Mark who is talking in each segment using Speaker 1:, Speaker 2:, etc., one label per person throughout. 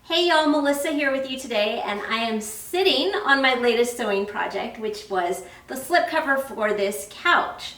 Speaker 1: Hey y'all, Melissa here with you today, and I am sitting on my latest sewing project, which was the slipcover for this couch.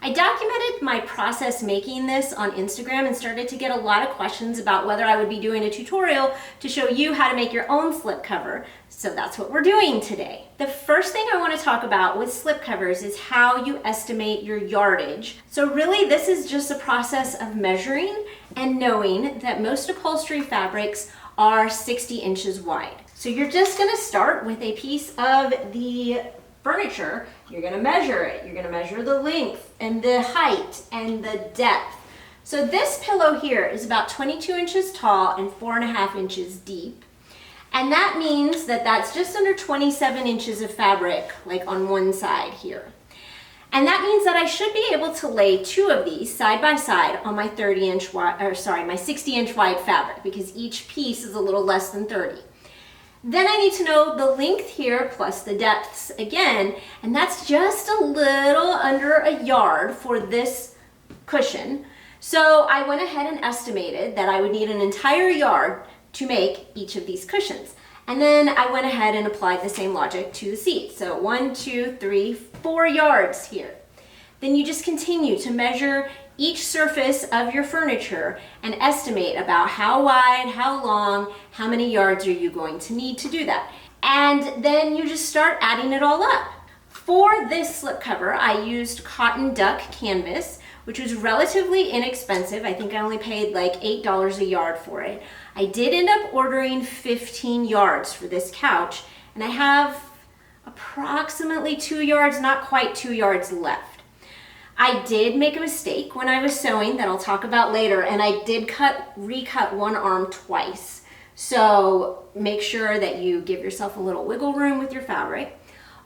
Speaker 1: I documented my process making this on Instagram and started to get a lot of questions about whether I would be doing a tutorial to show you how to make your own slipcover. So that's what we're doing today. The first thing I want to talk about with slipcovers is how you estimate your yardage. So really this is just a process of measuring and knowing that most upholstery fabrics are 60 inches wide. So you're just going to start with a piece of the furniture. You're going to measure it. You're going to measure the length and the height and the depth. So this pillow here is about 22 inches tall and 4.5 inches deep. And that means that that's just under 27 inches of fabric, like on one side here. And that means that I should be able to lay two of these side by side on my 30-inch wide, my 60-inch wide fabric, because each piece is a little less than 30. Then I need to know the length here plus the depths again, and that's just a little under a yard for this cushion. So I went ahead and estimated that I would need an entire yard to make each of these cushions. And then I went ahead and applied the same logic to the seat. So 1, 2, 3, 4 yards here. Then you just continue to measure each surface of your furniture and estimate about how wide, how long, how many yards are you going to need to do that. And then you just start adding it all up. For this slipcover, I used cotton duck canvas, which was relatively inexpensive. I think I only paid like $8 a yard for it. I did end up ordering 15 yards for this couch, and I have approximately 2 yards, not quite 2 yards left. I did make a mistake when I was sewing that I'll talk about later, and I did recut one arm twice. So make sure that you give yourself a little wiggle room with your fabric.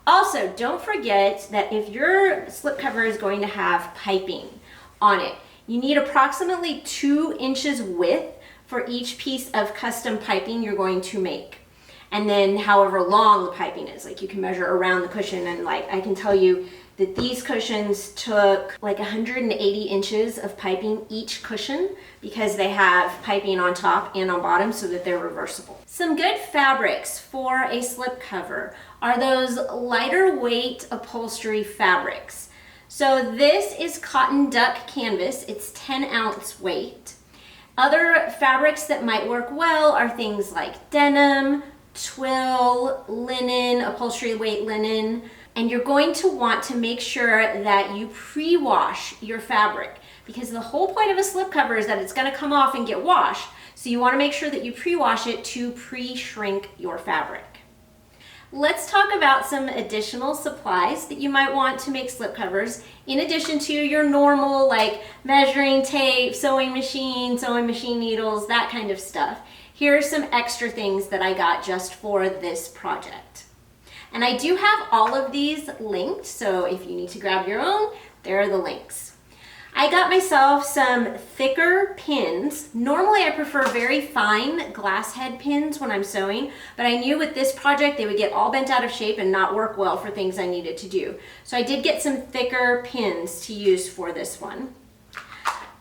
Speaker 1: Also, don't forget that if your slipcover is going to have piping on it, you need approximately 2 inches width for each piece of custom piping you're going to make. And then however long the piping is, like you can measure around the cushion, and like I can tell you that these cushions took like 180 inches of piping each cushion because they have piping on top and on bottom so that they're reversible. Some good fabrics for a slipcover are those lighter weight upholstery fabrics. So this is cotton duck canvas. It's 10 ounce weight. Other fabrics that might work well are things like denim, twill, linen, upholstery weight linen. And you're going to want to make sure that you pre-wash your fabric, because the whole point of a slipcover is that it's going to come off and get washed. So you want to make sure that you pre-wash it to pre-shrink your fabric. Let's talk about some additional supplies that you might want to make slipcovers in addition to your normal like measuring tape, sewing machine needles, that kind of stuff. Here are some extra things that I got just for this project. And I do have all of these linked, so if you need to grab your own, there are the links. I got myself some thicker pins. Normally I prefer very fine glass head pins when I'm sewing, but I knew with this project they would get all bent out of shape and not work well for things I needed to do. So I did get some thicker pins to use for this one.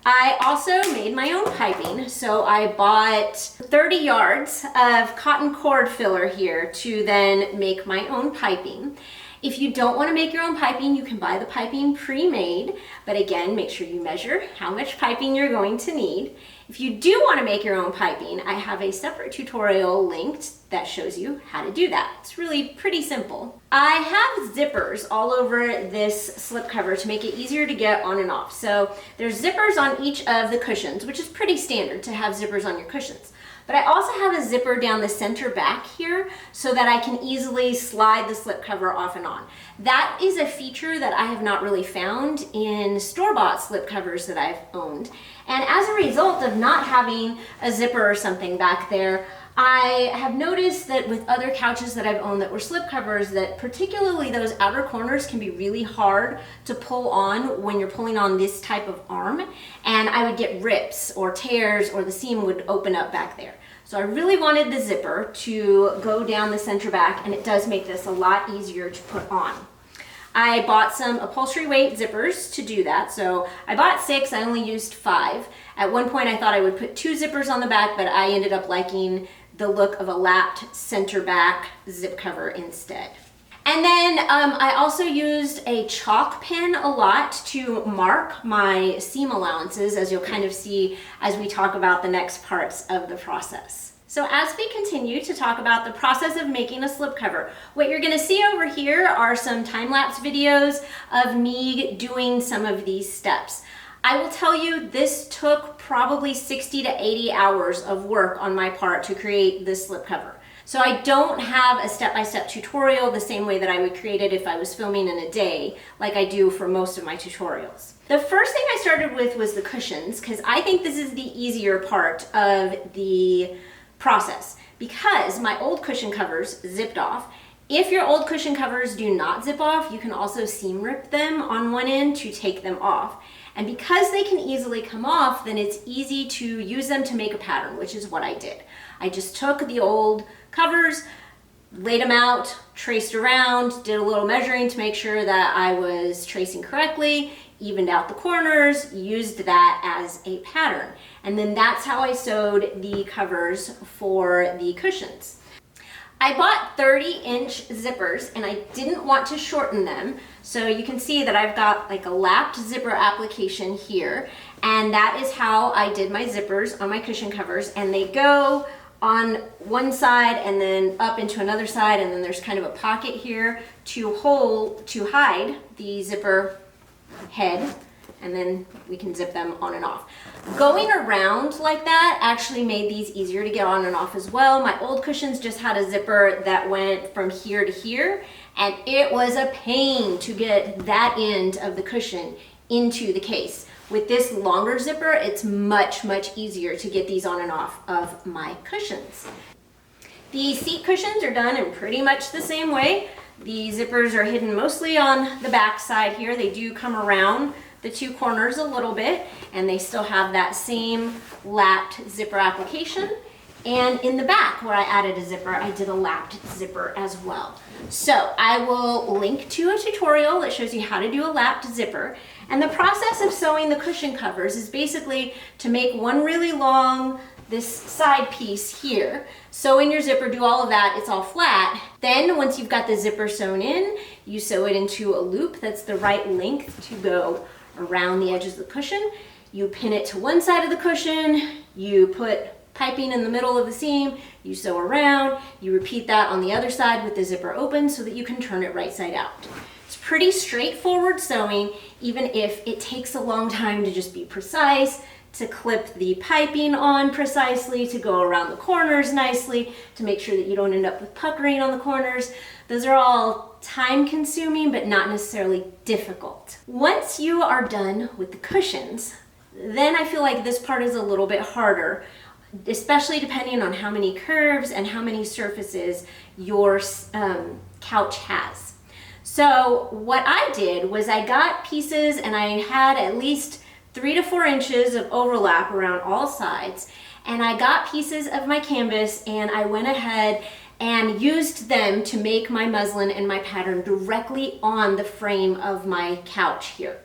Speaker 1: I also made my own piping, so I bought 30 yards of cotton cord filler here to then make my own piping. If you don't want to make your own piping, you can buy the piping pre-made, but again, make sure you measure how much piping you're going to need. If you do want to make your own piping, I have a separate tutorial linked that shows you how to do that. It's really pretty simple. I have zippers all over this slipcover to make it easier to get on and off. So there's zippers on each of the cushions, which is pretty standard to have zippers on your cushions. But I also have a zipper down the center back here so that I can easily slide the slipcover off and on. That is a feature that I have not really found in store-bought slipcovers that I've owned. And as a result of not having a zipper or something back there, I have noticed that with other couches that I've owned that were slipcovers, that particularly those outer corners can be really hard to pull on when you're pulling on this type of arm, and I would get rips or tears, or the seam would open up back there. So I really wanted the zipper to go down the center back, and it does make this a lot easier to put on. I bought some upholstery weight zippers to do that. So I bought 6, I only used 5. At one point I thought I would put 2 zippers on the back, but I ended up liking the look of a lapped center back zip cover instead. And then I also used a chalk pen a lot to mark my seam allowances, as you'll kind of see as we talk about the next parts of the process. So as we continue to talk about the process of making a slipcover, what you're going to see over here are some time-lapse videos of me doing some of these steps. I will tell you, this took probably 60 to 80 hours of work on my part to create this slipcover. So I don't have a step-by-step tutorial the same way that I would create it if I was filming in a day, like I do for most of my tutorials. The first thing I started with was the cushions, because I think this is the easier part of the process, because my old cushion covers zipped off. If your old cushion covers do not zip off, you can also seam rip them on one end to take them off. And because they can easily come off, then it's easy to use them to make a pattern, which is what I did. I just took the old covers, laid them out, traced around, did a little measuring to make sure that I was tracing correctly, evened out the corners, used that as a pattern. And then that's how I sewed the covers for the cushions. I bought 30-inch zippers and I didn't want to shorten them. So you can see that I've got like a lapped zipper application here. And that is how I did my zippers on my cushion covers. And they go on one side and then up into another side, and then there's kind of a pocket here to hide the zipper head, and then we can zip them on and off. Going around like that actually made these easier to get on and off as well. My old cushions just had a zipper that went from here to here, and it was a pain to get that end of the cushion into the case. With this longer zipper, it's much, much easier to get these on and off of my cushions. The seat cushions are done in pretty much the same way. The zippers are hidden mostly on the back side here. They do come around the two corners a little bit, and they still have that same lapped zipper application. And in the back where I added a zipper, I did a lapped zipper as well. So I will link to a tutorial that shows you how to do a lapped zipper. And the process of sewing the cushion covers is basically to make one really long, this side piece here, sew in your zipper, do all of that, it's all flat. Then once you've got the zipper sewn in, you sew it into a loop that's the right length to go around the edges of the cushion. You pin it to one side of the cushion, you put piping in the middle of the seam, you sew around, you repeat that on the other side with the zipper open so that you can turn it right side out. It's pretty straightforward sewing, even if it takes a long time to just be precise, to clip the piping on precisely, to go around the corners nicely, to make sure that you don't end up with puckering on the corners. Those are all time consuming, but not necessarily difficult. Once you are done with the cushions, then I feel like this part is a little bit harder, especially depending on how many curves and how many surfaces your couch has. So what I did was I got pieces, and I had at least 3 to 4 inches of overlap around all sides, and I got pieces of my canvas and I went ahead and used them to make my muslin and my pattern directly on the frame of my couch here.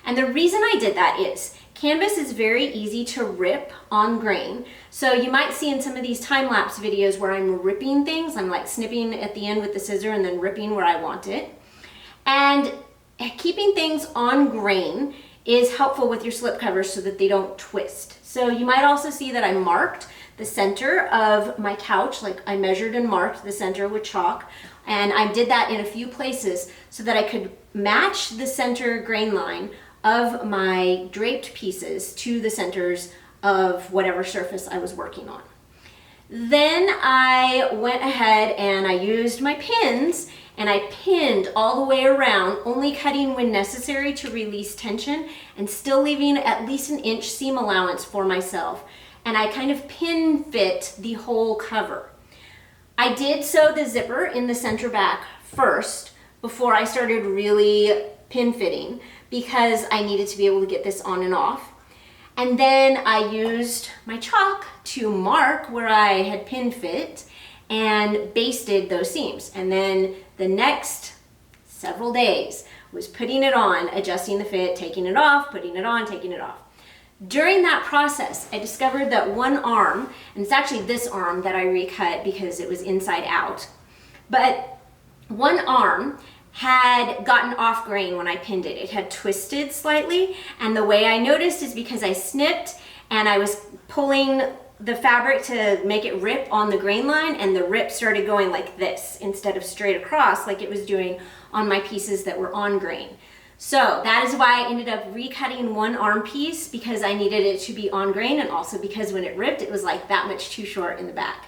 Speaker 1: And the reason I did that is canvas is very easy to rip on grain. So you might see in some of these time-lapse videos where I'm ripping things, I'm like snipping at the end with the scissor and then ripping where I want it. And keeping things on grain is helpful with your slipcovers so that they don't twist. So you might also see that I marked the center of my couch, like I measured and marked the center with chalk, and I did that in a few places so that I could match the center grain line of my draped pieces to the centers of whatever surface I was working on. Then I went ahead and I used my pins, and I pinned all the way around, only cutting when necessary to release tension and still leaving at least an inch seam allowance for myself. And I kind of pin fit the whole cover. I did sew the zipper in the center back first before I started really pin fitting, because I needed to be able to get this on and off. And then I used my chalk to mark where I had pin fit and basted those seams. And then the next several days was putting it on, adjusting the fit, taking it off, putting it on, taking it off. During that process, I discovered that one arm, and it's actually this arm that I recut because it was inside out, but one arm had gotten off grain when I pinned it. It had twisted slightly, and the way I noticed is because I snipped and I was pulling the fabric to make it rip on the grain line, and the rip started going like this instead of straight across like it was doing on my pieces that were on grain. So that is why I ended up recutting one arm piece, because I needed it to be on grain, and also because when it ripped, it was like that much too short in the back.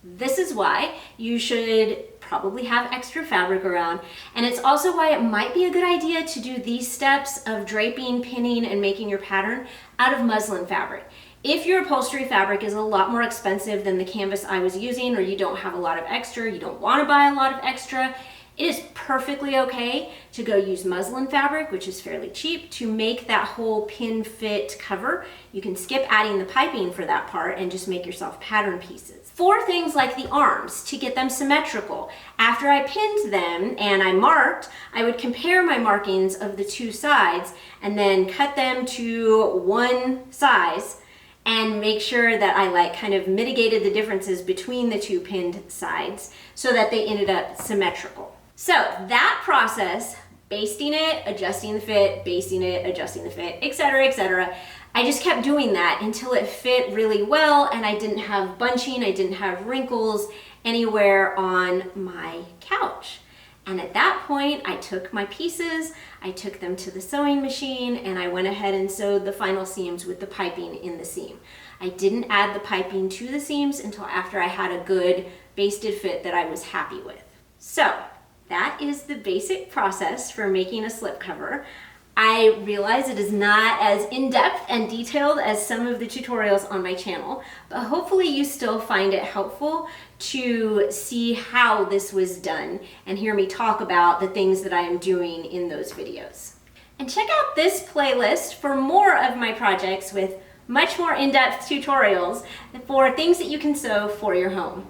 Speaker 1: This is why you should probably have extra fabric around, and it's also why it might be a good idea to do these steps of draping, pinning, and making your pattern out of muslin fabric. If your upholstery fabric is a lot more expensive than the canvas I was using, or you don't have a lot of extra, you don't want to buy a lot of extra, it is perfectly okay to go use muslin fabric, which is fairly cheap, to make that whole pin fit cover. You can skip adding the piping for that part and just make yourself pattern pieces. For things like the arms, to get them symmetrical, after I pinned them and I marked, I would compare my markings of the two sides and then cut them to one size and make sure that I like kind of mitigated the differences between the two pinned sides so that they ended up symmetrical. So that process, basting it, adjusting the fit, basting it, adjusting the fit, etc., etc., I just kept doing that until it fit really well and I didn't have bunching, I didn't have wrinkles anywhere on my couch. And at that point, I took my pieces, I took them to the sewing machine, and I went ahead and sewed the final seams with the piping in the seam. I didn't add the piping to the seams until after I had a good basted fit that I was happy with. So that is the basic process for making a slipcover. I realize it is not as in-depth and detailed as some of the tutorials on my channel, but hopefully you still find it helpful to see how this was done and hear me talk about the things that I am doing in those videos. And check out this playlist for more of my projects with much more in-depth tutorials for things that you can sew for your home.